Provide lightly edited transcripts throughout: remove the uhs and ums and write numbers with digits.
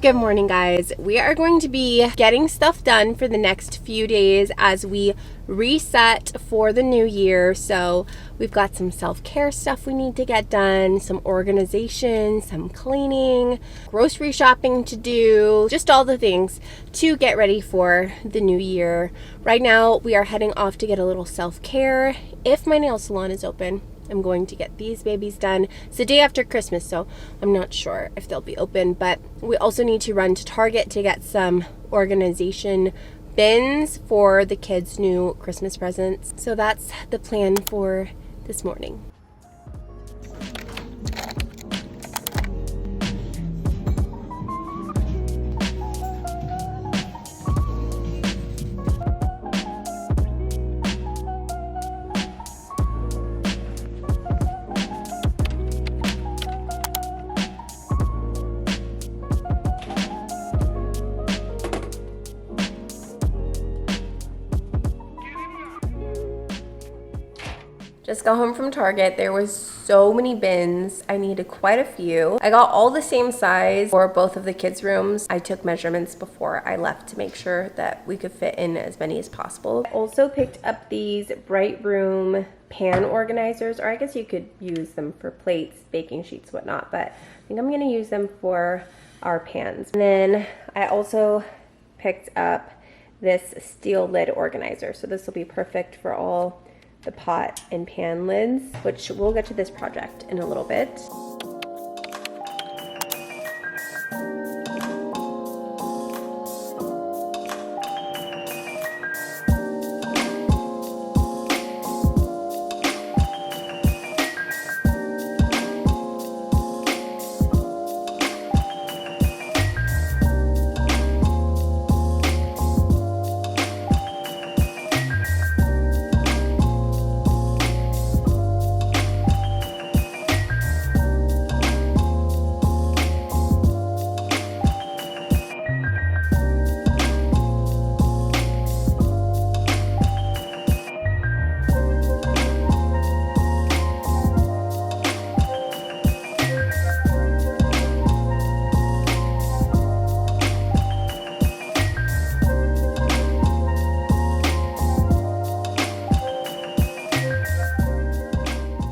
Good morning, guys. We are going to be getting stuff done for the next few days as we reset for the new year. So we've got some self-care stuff we need to get done, some organization, some cleaning, grocery shopping to do, just all the things to get ready for the new year. Right now, we are heading off to get a little self-care. If my nail salon is open, I'm going to get these babies done. It's the day after Christmas, so I'm not sure if they'll be open, but we also need to run to Target to get some organization bins for the kids' new Christmas presents. So that's the plan for this morning. Just got home from Target. There was so many bins. I needed quite a few. I got all the same size for both of the kids' rooms. I took measurements before I left to make sure that we could fit in as many as possible. I also picked up these Bright Room pan organizers, or I guess you could use them for plates, baking sheets, whatnot, but I think I'm gonna use them for our pans. And then I also picked up this steel lid organizer. So this will be perfect for all the pot and pan lids, which we'll get to this project in a little bit.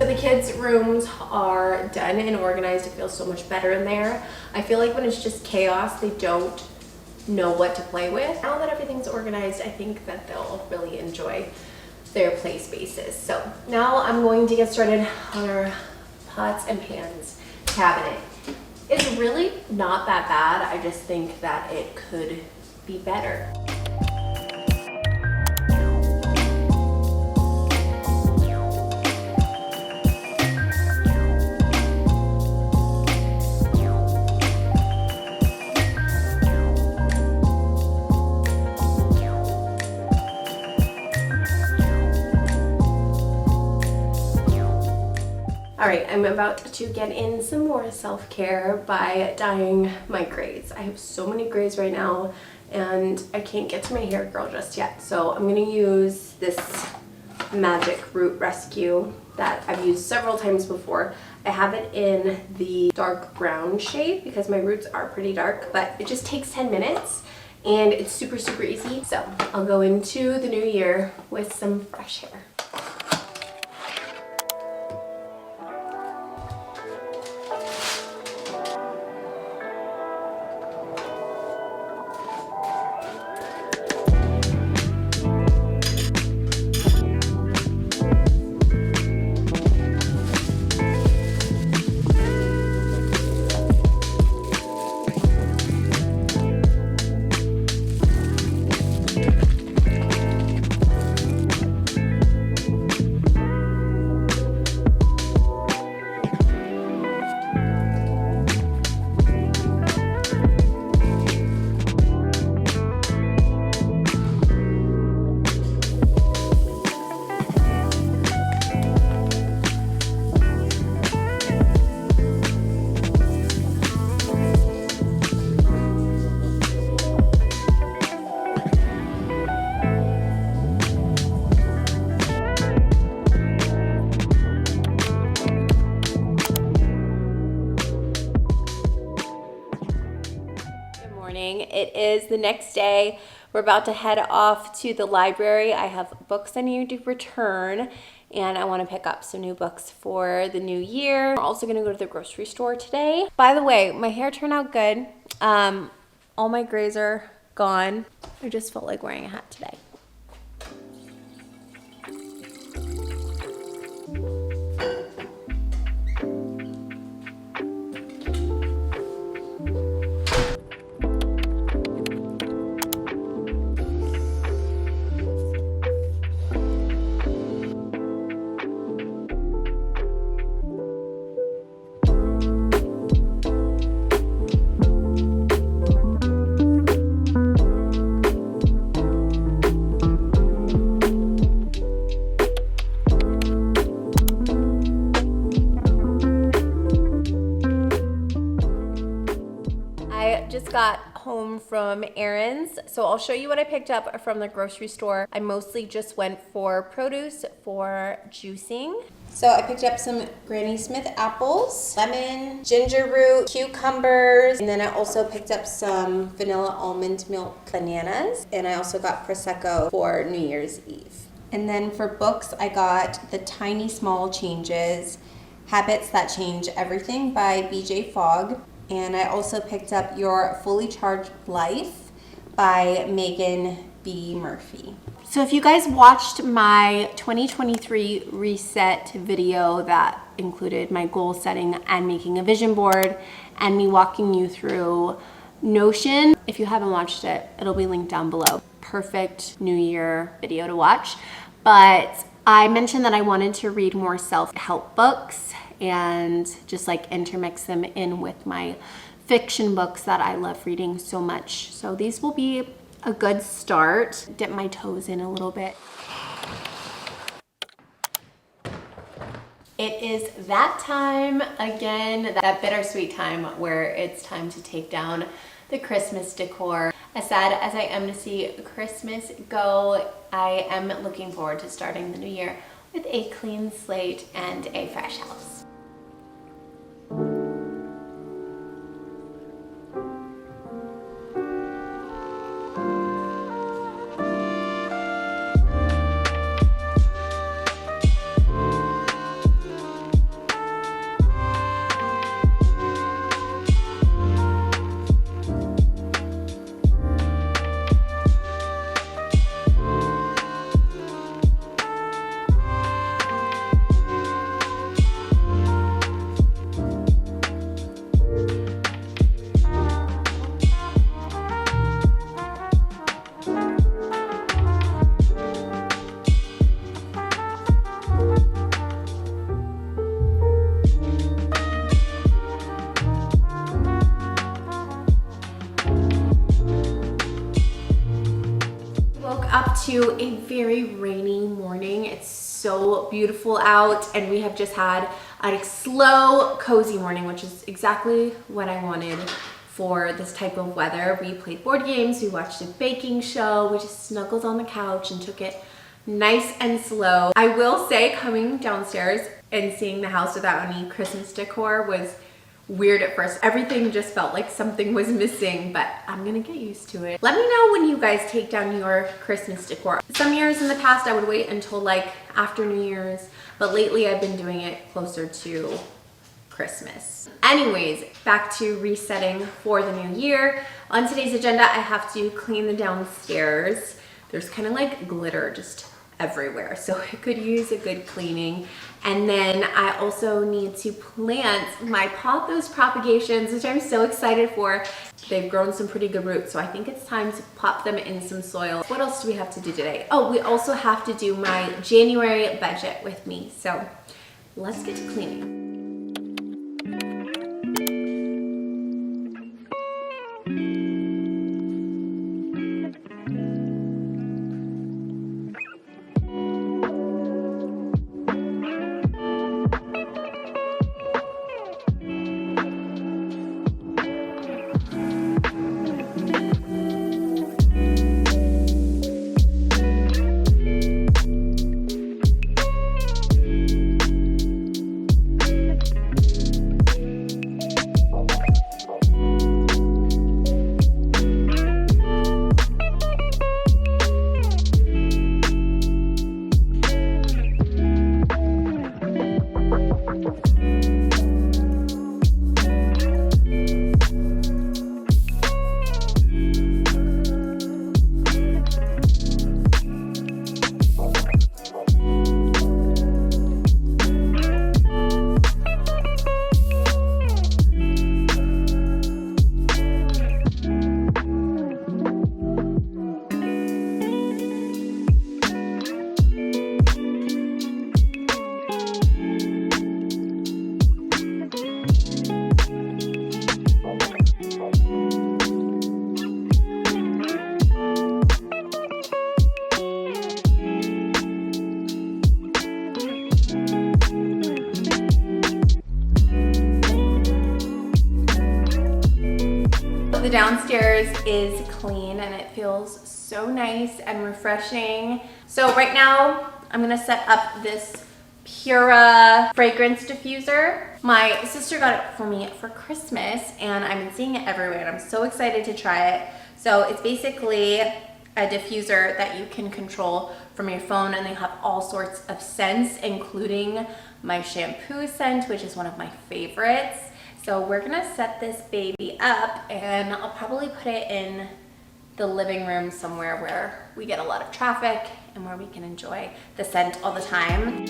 The kids' rooms are done and organized. It feels so much better in there. I feel like when it's just chaos, they don't know what to play with. Now that everything's organized, I think that they'll really enjoy their play spaces. So now I'm going to get started on our pots and pans cabinet. It's really not that bad. I just think that it could be better. All right, I'm about to get in some more self-care by dyeing my grays. I have so many grays right now and I can't get to my hair curl just yet. So I'm gonna use this Magic Root Rescue that I've used several times before. I have it in the dark brown shade because my roots are pretty dark, but it just takes 10 minutes and it's super, super easy. So I'll go into the new year with some fresh hair. morning. It is the next day. We're about to head off to the library. I have books I need to return, and I want to pick up some new books for the new year. We're also going to go to the grocery store today. By the way, my hair turned out good. All my grays are gone. I just felt like wearing a hat today. Just got home from errands, so I'll show you what I picked up from the grocery store. I mostly just went for produce for juicing. So I picked up some Granny Smith apples, lemon, ginger root, cucumbers, and then I also picked up some vanilla almond milk bananas, and I also got Prosecco for New Year's Eve. And then for books, I got The Tiny Small Changes, Habits That Change Everything by BJ Fogg. And I also picked up Your Fully Charged Life by Megan B. Murphy. So if you guys watched my 2023 reset video that included my goal setting and making a vision board and me walking you through Notion, if you haven't watched it, it'll be linked down below. Perfect New Year video to watch. But I mentioned that I wanted to read more self-help books and just like intermix them in with my fiction books that I love reading so much. So these will be a good start. Dip my toes in a little bit. It is that time again, that bittersweet time where it's time to take down the Christmas decor. As sad as I am to see Christmas go, I am looking forward to starting the new year with a clean slate and a fresh house. Up to a very rainy morning. It's so beautiful out, and we have just had a slow, cozy morning, which is exactly what I wanted for this type of weather. We played board games, we watched a baking show, we just snuggled on the couch and took it nice and slow. I will say, coming downstairs and seeing the house without any Christmas decor was weird at first. Everything just felt like something was missing, but I'm gonna get used to it. Let me know when you guys take down your Christmas decor. Some years in the past I would wait until like after New Year's, but lately I've been doing it closer to Christmas. Anyways, back to resetting for the new year. On today's agenda, I have to clean the downstairs. There's kind of like glitter just everywhere, so it could use a good cleaning. And then I also need to plant my pothos propagations, which I'm so excited for. They've grown some pretty good roots, so I think it's time to pop them in some soil. What else do we have to do today? Oh, we also have to do my January budget with me. So let's get to cleaning. the downstairs is clean and it feels so nice and refreshing. So right now I'm gonna set up this Pura fragrance diffuser. My sister got it for me for Christmas and I've been seeing it everywhere and I'm so excited to try it. So it's basically a diffuser that you can control from your phone, and they have all sorts of scents, including my shampoo scent, which is one of my favorites. So we're gonna set this baby up and I'll probably put it in the living room somewhere where we get a lot of traffic and where we can enjoy the scent all the time.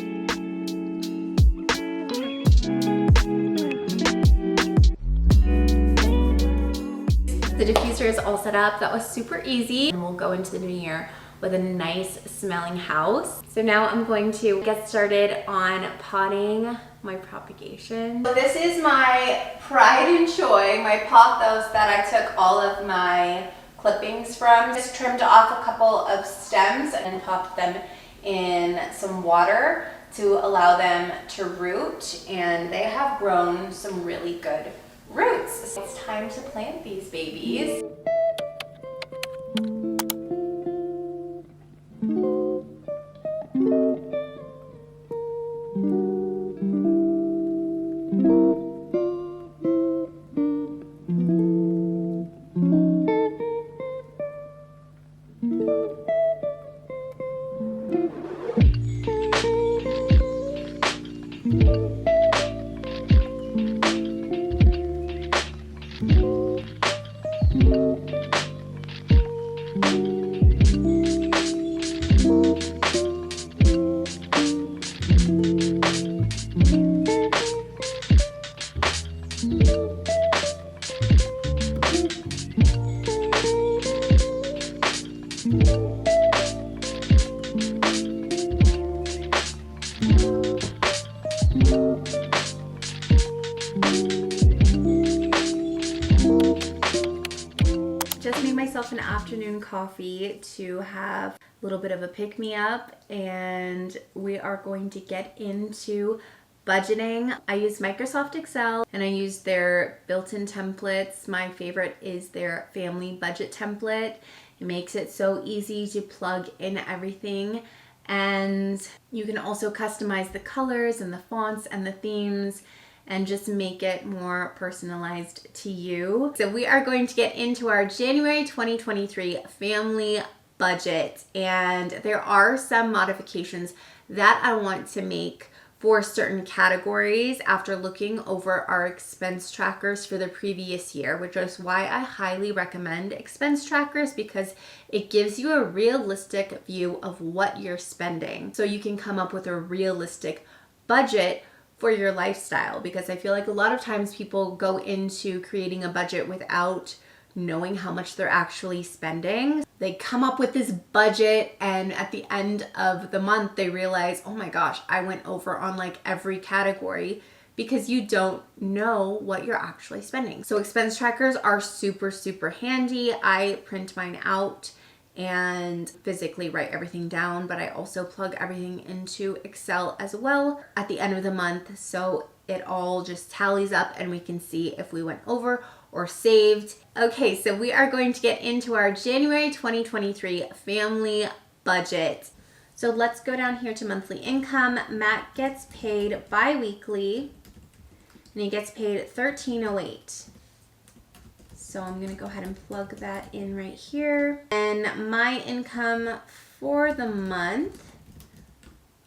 The diffuser is all set up. That was super easy. And we'll go into the new year with a nice smelling house. So now I'm going to get started on potting my propagation. So this is my pride and joy, my pothos that I took all of my clippings from. Just trimmed off a couple of stems and popped them in some water to allow them to root, and they have grown some really good roots. So it's time to plant these babies. Just made myself an afternoon coffee to have a little bit of a pick-me-up, and we are going to get into budgeting. I use Microsoft Excel and I use their built-in templates. My favorite is their family budget template. It makes it so easy to plug in everything, and you can also customize the colors and the fonts and the themes and just make it more personalized to you. So we are going to get into our January 2023 family budget, and there are some modifications that I want to make for certain categories after looking over our expense trackers for the previous year, which is why I highly recommend expense trackers, because it gives you a realistic view of what you're spending. So you can come up with a realistic budget for your lifestyle, because I feel like a lot of times people go into creating a budget without knowing how much they're actually spending. They come up with this budget and at the end of the month they realize, oh my gosh, I went over on like every category, because you don't know what you're actually spending. So expense trackers are super, super handy. I print mine out and physically write everything down, but I also plug everything into Excel as well at the end of the month, so it all just tallies up and we can see if we went over or saved. Okay, so we are going to get into our January 2023 family budget. So let's go down here to monthly income. Matt gets paid bi-weekly and he gets paid $13.08. So I'm gonna go ahead and plug that in right here. And my income for the month,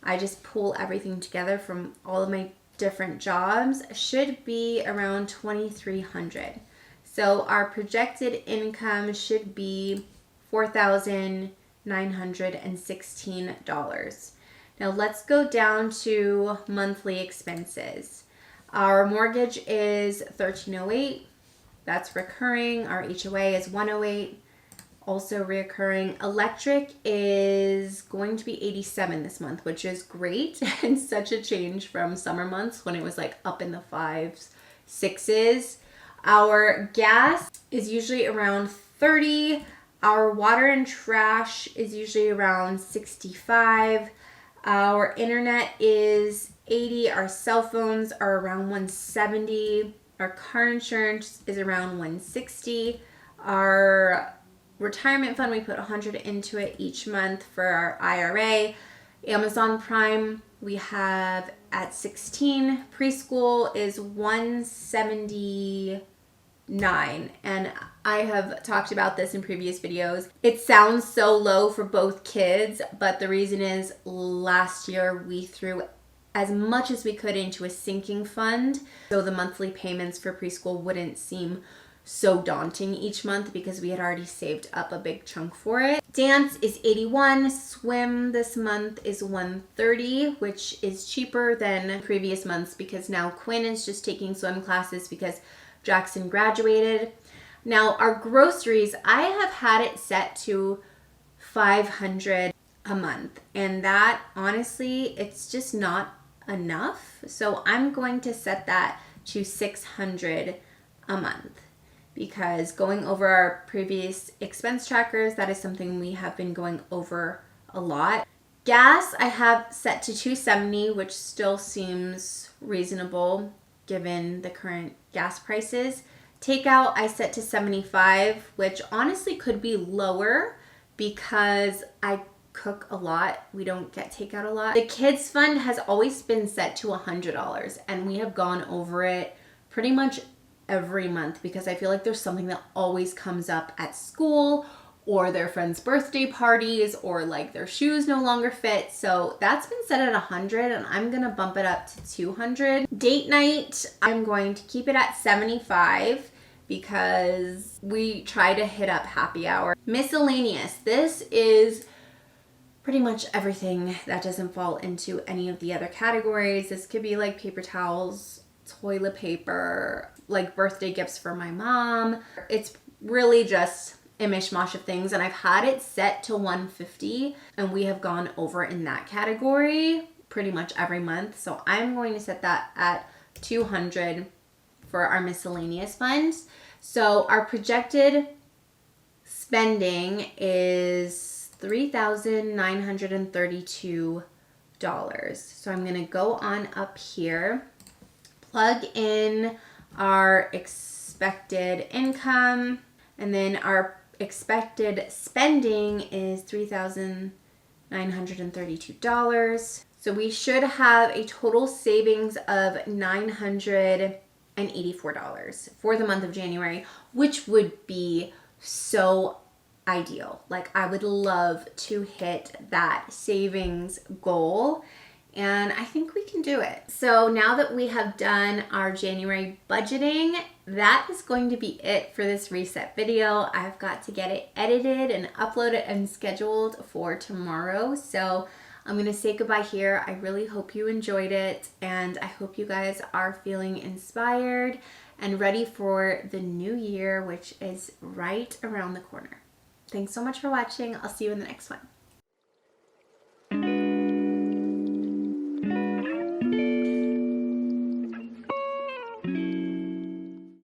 I just pull everything together from all of my different jobs, should be around $2,300. So our projected income should be $4,916. Now let's go down to monthly expenses. Our mortgage is $13.08. That's recurring. Our HOA is $108, also reoccurring. Electric is going to be $87 this month, which is great and such a change from summer months when it was like up in the 5s, 6s. Our gas is usually around $30. Our water and trash is usually around $65. Our internet is $80. Our cell phones are around $170. Our car insurance is around $160. Our retirement fund, we put $100 into it each month for our IRA. Amazon Prime, we have at 16. Preschool is $179, and I have talked about this in previous videos. It sounds so low for both kids, but the reason is last year we threw as much as we could into a sinking fund, so the monthly payments for preschool wouldn't seem so daunting each month because we had already saved up a big chunk for it. Dance is $81. Swim this month is $130, which is cheaper than previous months because now Quinn is just taking swim classes because Jackson graduated. Now our groceries, I have had it set to $500 a month, and that honestly, it's just not enough. So I'm going to set that to $600 a month, because going over our previous expense trackers, that is something we have been going over a lot. Gas I have set to $2.70, which still seems reasonable given the current gas prices. Takeout I set to $75, which honestly could be lower because I cook a lot. We don't get takeout a lot. The kids fund has always been set to $100, and we have gone over it pretty much every month because I feel like there's something that always comes up at school, or their friends' birthday parties, or like their shoes no longer fit. So that's been set at $100, and I'm gonna bump it up to $200. Date night, I'm going to keep it at $75 because we try to hit up happy hour. Miscellaneous, this is pretty much everything that doesn't fall into any of the other categories. This could be like paper towels, toilet paper, like birthday gifts for my mom. It's really just a mishmash of things, and I've had it set to $150, and we have gone over in that category pretty much every month. So I'm going to set that at $200 for our miscellaneous funds. So our projected spending is $3,932. So I'm going to go on up here, plug in our expected income, and then our expected spending is $3,932. So we should have a total savings of $984 for the month of January, which would be so ideal. Like, I would love to hit that savings goal, and I think we can do it. So now that we have done our January budgeting, that is going to be it for this reset video. I've got to get it edited and uploaded and scheduled for tomorrow. So I'm going to say goodbye here. I really hope you enjoyed it, and I hope you guys are feeling inspired and ready for the new year, which is right around the corner. Thanks so much for watching. I'll see you in the next one.